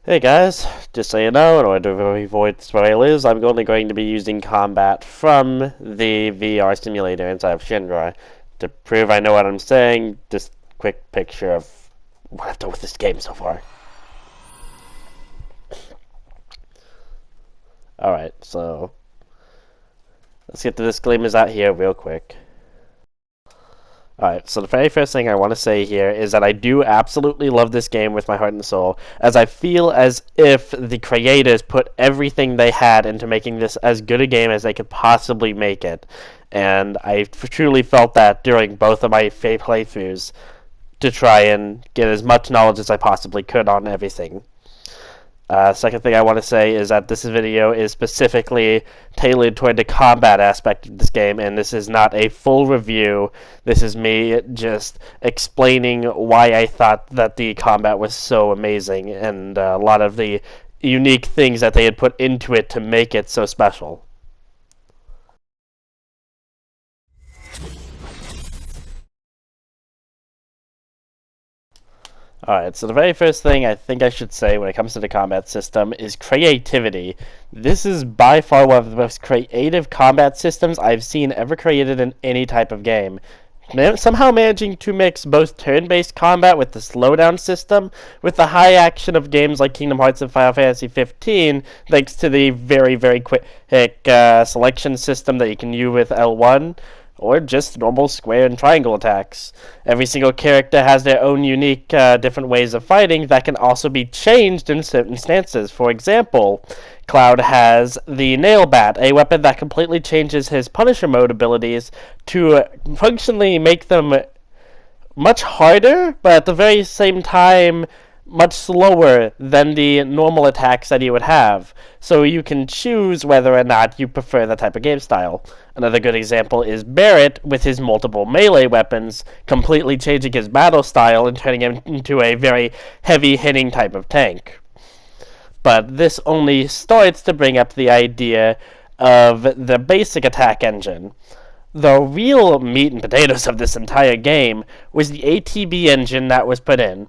Hey guys, just so you know, in order to avoid spoilers, I'm only going to be using combat from the VR simulator inside of Shinra. To prove I know what I'm saying, just quick picture of what I've done with this game so far. Alright, so let's get the disclaimers out here real quick. Alright, so the very first thing I want to say here is that I do absolutely love this game with my heart and soul, as I feel as if the creators put everything they had into making this as good a game as they could possibly make it. And I truly felt that during both of my playthroughs to try and get as much knowledge as I possibly could on everything. Second thing I want to say is that this video is specifically tailored toward the combat aspect of this game, and this is not a full review. This is me just explaining why I thought that the combat was so amazing, and a lot of the unique things that they had put into it to make it so special. Alright, so the very first thing I think I should say when it comes to the combat system is creativity. This is by far one of the most creative combat systems I've seen ever created in any type of game. Somehow managing to mix both turn-based combat with the slowdown system with the high action of games like Kingdom Hearts and Final Fantasy 15, thanks to the very quick selection system that you can use with L1, or just normal square and triangle attacks. Every single character has their own unique different ways of fighting that can also be changed in certain stances. For example, Cloud has the Nail Bat, a weapon that completely changes his Punisher mode abilities to functionally make them much harder, but at the very same time much slower than the normal attacks that you would have. So you can choose whether or not you prefer that type of game style. Another good example is Barret with his multiple melee weapons, completely changing his battle style and turning him into a very heavy-hitting type of tank. But this only starts to bring up the idea of the basic attack engine. The real meat and potatoes of this entire game was the ATB engine that was put in.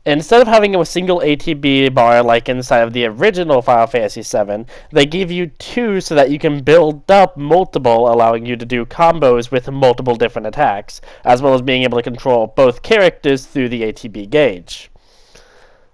Instead of having a single ATB bar like inside of the original Final Fantasy VII, they give you two so that you can build up multiple, allowing you to do combos with multiple different attacks, as well as being able to control both characters through the ATB gauge.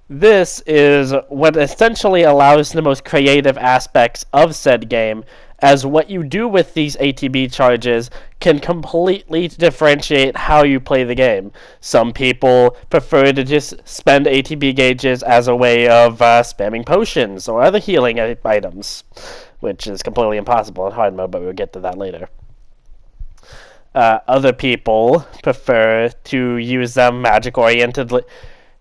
This is what essentially allows the most creative aspects of said game, as what you do with these ATB charges can completely differentiate how you play the game. Some people prefer to just spend ATB gauges as a way of spamming potions or other healing items, which is completely impossible in hard mode, but we'll get to that later. Other people prefer to use them magic-orientedly,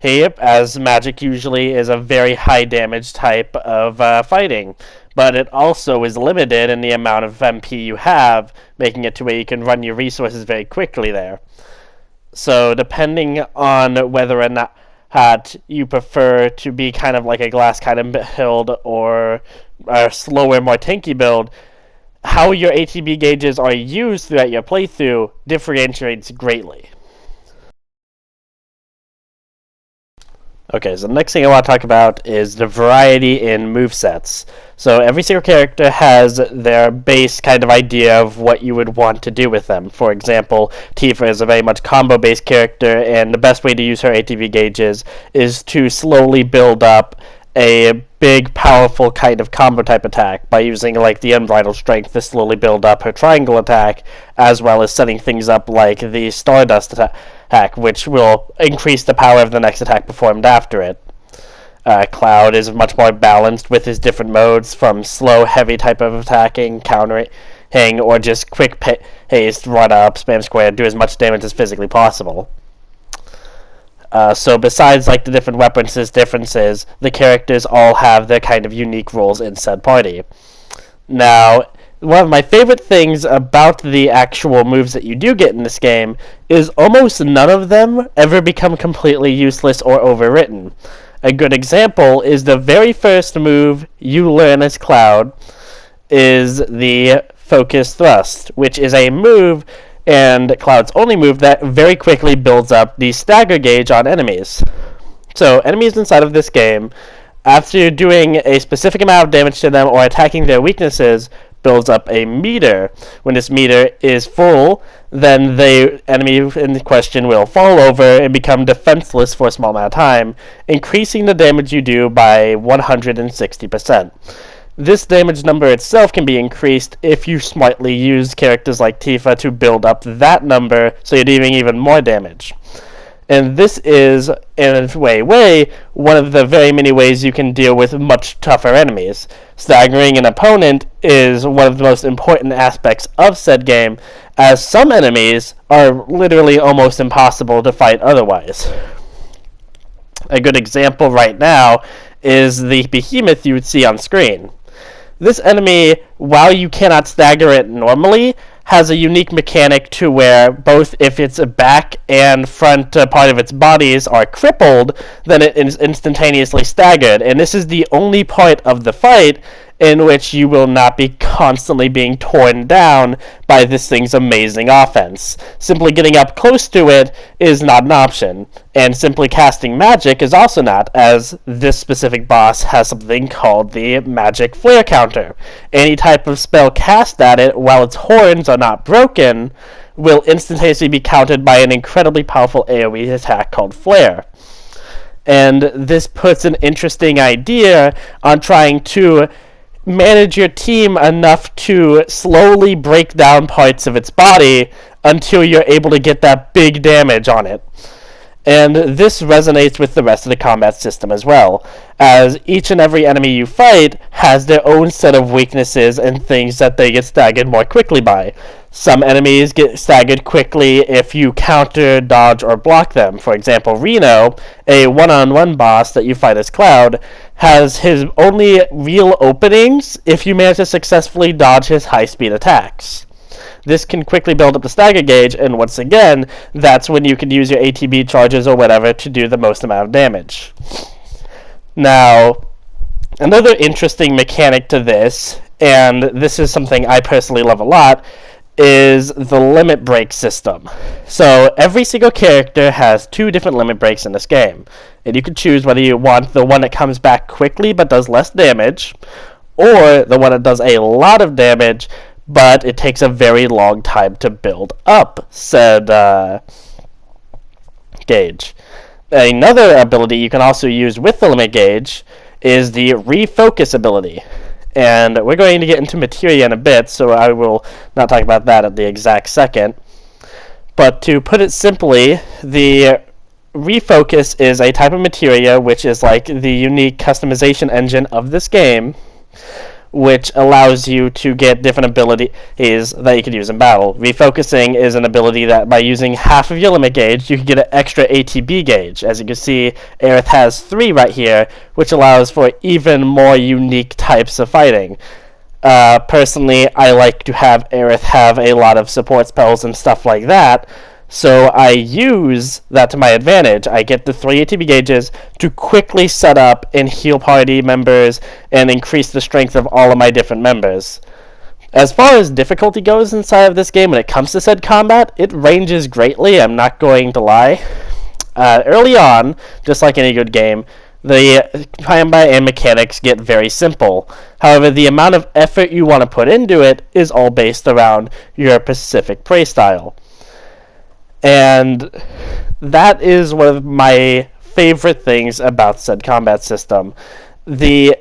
as magic usually is a very high damage type of fighting, but it also is limited in the amount of MP you have, making it to where you can run your resources very quickly there. So depending on whether or not you prefer to be kind of like a glass kind of build or a slower, more tanky build, how your ATB gauges are used throughout your playthrough differentiates greatly. Okay, so the next thing I want to talk about is the variety in movesets. So every single character has their base kind of idea of what you would want to do with them. For example, Tifa is a very much combo-based character, and the best way to use her ATB gauges is to slowly build up a big, powerful kind of combo type attack by using like the Unbridled Strength to slowly build up her triangle attack, as well as setting things up like the Stardust attack, which will increase the power of the next attack performed after it. Cloud is much more balanced with his different modes, from slow, heavy type of attacking, countering, or just quick pace, run up, spam square, do as much damage as physically possible. So besides like the different weapons differences, the characters all have their kind of unique roles in said party. Now, one of my favorite things about the actual moves that you do get in this game is almost none of them ever become completely useless or overwritten. A good example is the very first move you learn as Cloud is the Focus Thrust, which is a move and Cloud's only move that very quickly builds up the stagger gauge on enemies. So enemies inside of this game After doing a specific amount of damage to them or attacking their weaknesses, builds up a meter. When this meter is full, then the enemy in question will fall over and become defenseless for a small amount of time, increasing the damage you do by 160%. This damage number itself can be increased if you smartly use characters like Tifa to build up that number so you're doing even more damage. And this is, in a way, one of the very many ways you can deal with much tougher enemies. Staggering an opponent is one of the most important aspects of said game, as some enemies are literally almost impossible to fight otherwise. A good example right now is the behemoth you would see on screen. This enemy, while you cannot stagger it normally, has a unique mechanic to where both if its back and front part of its bodies are crippled, then it is instantaneously staggered. And this is the only part of the fight in which you will not be constantly being torn down by this thing's amazing offense. Simply getting up close to it is not an option, and simply casting magic is also not, as this specific boss has something called the magic flare counter. Any type of spell cast at it while its horns are not broken will instantaneously be countered by an incredibly powerful AoE attack called flare. And this puts an interesting idea on trying to manage your team enough to slowly break down parts of its body until you're able to get that big damage on it. And this resonates with the rest of the combat system as well, as each and every enemy you fight has their own set of weaknesses and things that they get staggered more quickly by. Some enemies get staggered quickly if you counter, dodge, or block them. For example, Reno, a one-on-one boss that you fight as Cloud, has his only real openings if you manage to successfully dodge his high-speed attacks. This can quickly build up the stagger gauge, and once again, that's when you can use your ATB charges or whatever to do the most amount of damage. Now, another interesting mechanic to this, and this is something I personally love a lot, is the limit break system. So every single character has 2 different limit breaks in this game, and you can choose whether you want the one that comes back quickly but does less damage, or the one that does a lot of damage but it takes a very long time to build up said gauge. Another ability you can also use with the limit gauge is the refocus ability. And we're going to get into materia in a bit, so I will not talk about that at the exact second. But to put it simply, the refocus is a type of materia which is like the unique customization engine of this game, which allows you to get different abilities that you can use in battle. Refocusing is an ability that by using half of your limit gauge, you can get an extra ATB gauge. As you can see, Aerith has 3 right here, which allows for even more unique types of fighting. Personally, I like to have Aerith have a lot of support spells and stuff like that, so I use that to my advantage. I get the 3 ATB gauges to quickly set up and heal party members and increase the strength of all of my different members. As far as difficulty goes inside of this game when it comes to said combat, it ranges greatly, I'm not going to lie. Early on, just like any good game, the combat and mechanics get very simple. However, the amount of effort you want to put into it is all based around your specific playstyle. And that is one of my favorite things about said combat system. The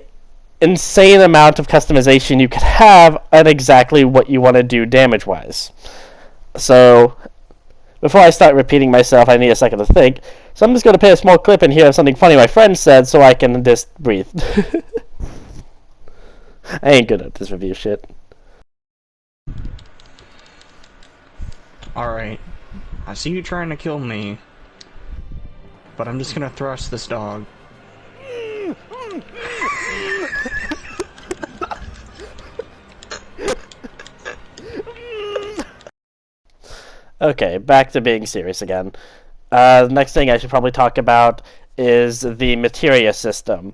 insane amount of customization you can have and exactly what you want to do damage-wise. So, before I start repeating myself, I need a second to think. So I'm just going to play a small clip in here of something funny my friend said so I can just breathe. I ain't good at this review shit. Alright. I see you trying to kill me, but I'm just gonna thrust this dog. Okay, back to being serious again. The next thing I should probably talk about is the materia system.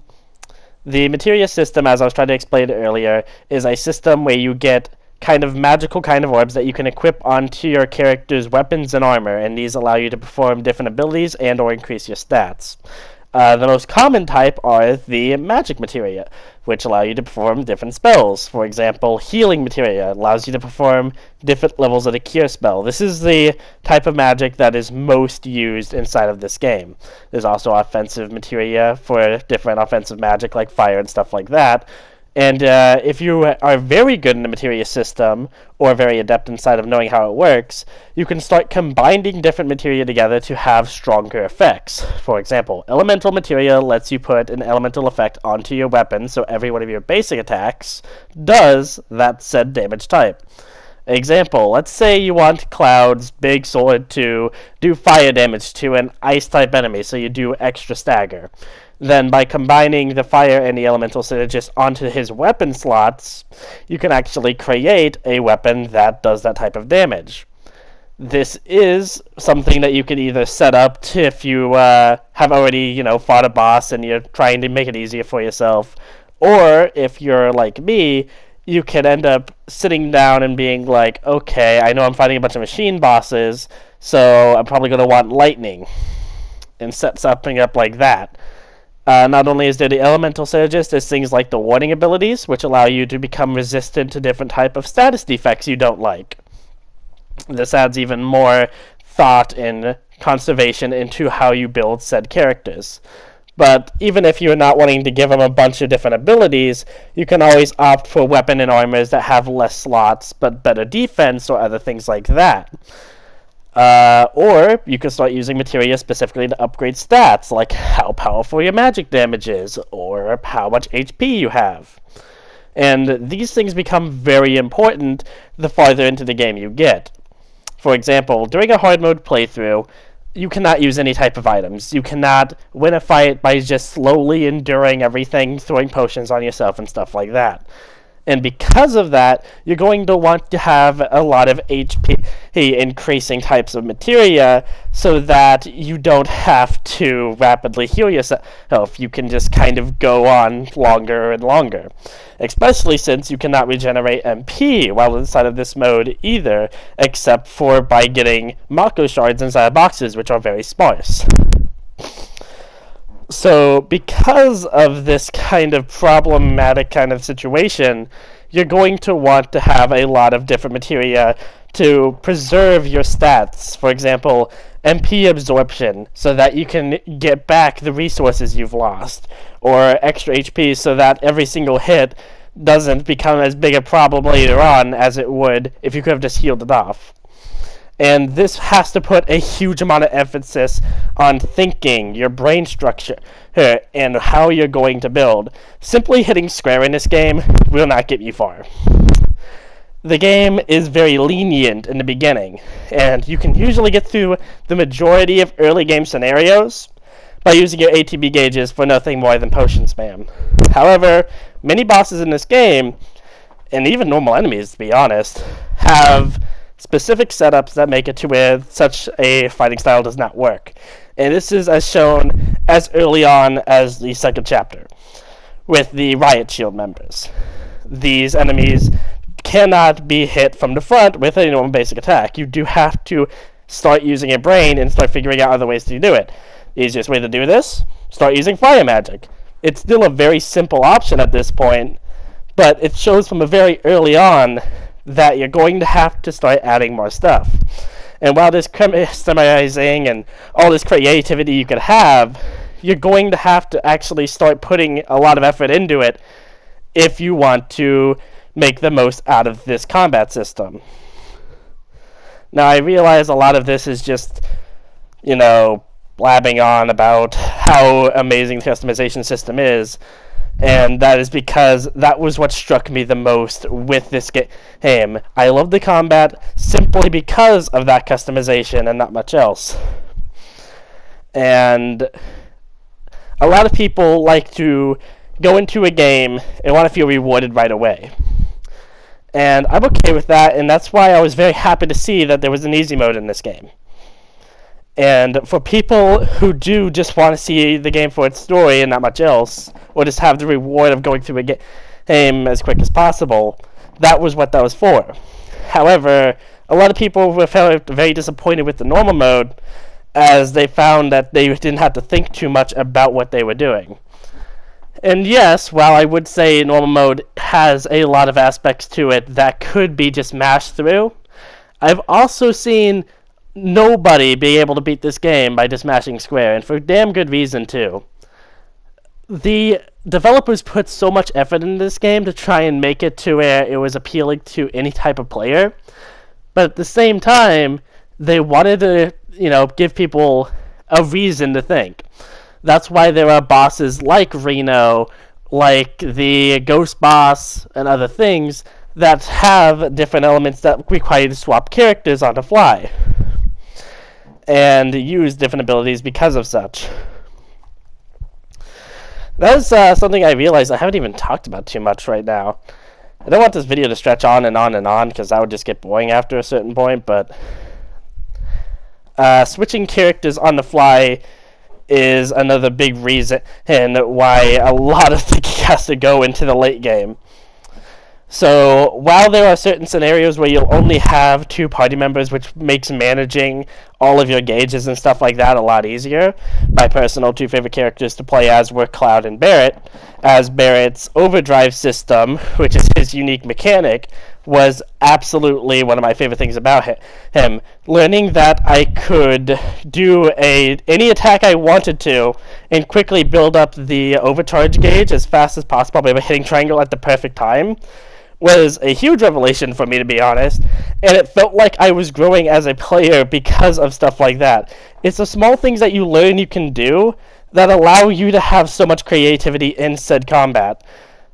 The materia system, as I was trying to explain earlier, is a system where you get kind of magical kind of orbs that you can equip onto your character's weapons and armor, and these allow you to perform different abilities and or increase your stats. The most common type are the magic materia, which allow you to perform different spells. For example, healing materia allows you to perform different levels of the cure spell. This is the type of magic that is most used inside of this game. There's also offensive materia for different offensive magic like fire and stuff like that. And if you are very good in the materia system, or very adept inside of knowing how it works, you can start combining different materia together to have stronger effects. For example, elemental materia lets you put an elemental effect onto your weapon, so every one of your basic attacks does that said damage type. Example, let's say you want Cloud's big sword to do fire damage to an ice type enemy, so you do extra stagger. Then by combining the fire and the elemental synergist onto his weapon slots, you can actually create a weapon that does that type of damage. This is something that you can either set up if you have already, fought a boss and you're trying to make it easier for yourself, or if you're like me, you can end up sitting down and being like, okay, I know I'm fighting a bunch of machine bosses, so I'm probably going to want lightning, and set something up like that. Not only is there the elemental synergist, there's things like the warding abilities, which allow you to become resistant to different type of status defects you don't like. This adds even more thought and conservation into how you build said characters. But even if you're not wanting to give them a bunch of different abilities, you can always opt for weapon and armors that have less slots but better defense or other things like that. Or you can start using materia specifically to upgrade stats, like how powerful your magic damage is, or how much HP you have. And these things become very important the farther into the game you get. For example, during a hard mode playthrough, you cannot use any type of items. You cannot win a fight by just slowly enduring everything, throwing potions on yourself and stuff like that. And because of that, you're going to want to have a lot of HP increasing types of materia so that you don't have to rapidly heal yourself. You can just kind of go on longer and longer. Especially since you cannot regenerate MP while inside of this mode either, except for by getting Mako shards inside boxes, which are very sparse. So, because of this kind of problematic kind of situation, you're going to want to have a lot of different materia to preserve your stats. For example, MP absorption, so that you can get back the resources you've lost, or extra HP so that every single hit doesn't become as big a problem later on as it would if you could have just healed it off. And this has to put a huge amount of emphasis on thinking, your brain structure, and how you're going to build. Simply hitting square in this game will not get you far. The game is very lenient in the beginning, and you can usually get through the majority of early game scenarios by using your ATB gauges for nothing more than potion spam. However, many bosses in this game, and even normal enemies to be honest, have specific setups that make it to where such a fighting style does not work. And this is as shown as early on as the second chapter, with the Riot Shield members. These enemies cannot be hit from the front with a normal basic attack. You do have to start using your brain and start figuring out other ways to do it. The easiest way to do this, start using fire magic. It's still a very simple option at this point, but it shows from a very early on that you're going to have to start adding more stuff. And while this customizing and all this creativity you could have, you're going to have to actually start putting a lot of effort into it if you want to make the most out of this combat system. Now, I realize a lot of this is just, blabbing on about how amazing the customization system is, and that is because that was what struck me the most with this game. I love the combat simply because of that customization and not much else. And a lot of people like to go into a game and want to feel rewarded right away. And I'm okay with that, and that's why I was very happy to see that there was an easy mode in this game. And for people who do just want to see the game for its story and not much else, or just have the reward of going through a game as quick as possible, that was what that was for. However, a lot of people were felt very disappointed with the normal mode, as they found that they didn't have to think too much about what they were doing. And yes, while I would say normal mode has a lot of aspects to it that could be just mashed through, I've also seen nobody be able to beat this game by just mashing square, and for damn good reason too. The developers put so much effort into this game to try and make it to where it was appealing to any type of player, but at the same time, they wanted to, give people a reason to think. That's why there are bosses like Reno, like the Ghost Boss, and other things that have different elements that require you to swap characters on the fly and use different abilities because of such. That's something I realized I haven't even talked about too much right now. I don't want this video to stretch on and on and on because that would just get boring after a certain point, but switching characters on the fly is another big reason why a lot of thinking has to go into the late game. So while there are certain scenarios where you'll only have 2 party members, which makes managing all of your gauges and stuff like that a lot easier, my personal 2 favorite characters to play as were Cloud and Barret, as Barret's overdrive system, which is his unique mechanic, was absolutely one of my favorite things about him. Learning that I could do any attack I wanted to and quickly build up the overcharge gauge as fast as possible by hitting triangle at the perfect time was a huge revelation for me, to be honest, and it felt like I was growing as a player because of stuff like that. It's the small things that you learn you can do that allow you to have so much creativity in said combat.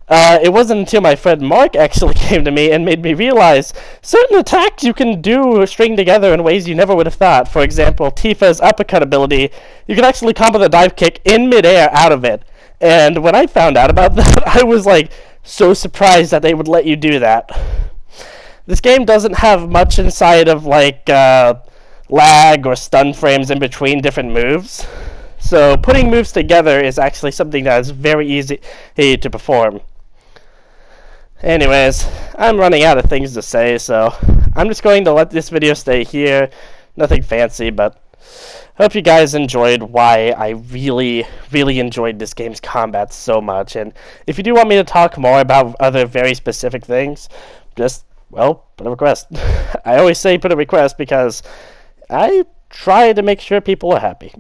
It wasn't until my friend Mark actually came to me and made me realize certain attacks you can do string together in ways you never would have thought. For example, Tifa's uppercut ability, you can actually combo the dive kick in midair out of it. And when I found out about that, I was like so surprised that they would let you do that. This game doesn't have much inside of like lag or stun frames in between different moves. So putting moves together is actually something that is very easy to perform. Anyways, I'm running out of things to say, so I'm just going to let this video stay here. Nothing fancy, but I hope you guys enjoyed why I really, really enjoyed this game's combat so much. And if you do want me to talk more about other very specific things, just, well, put a request. I always say put a request because I try to make sure people are happy.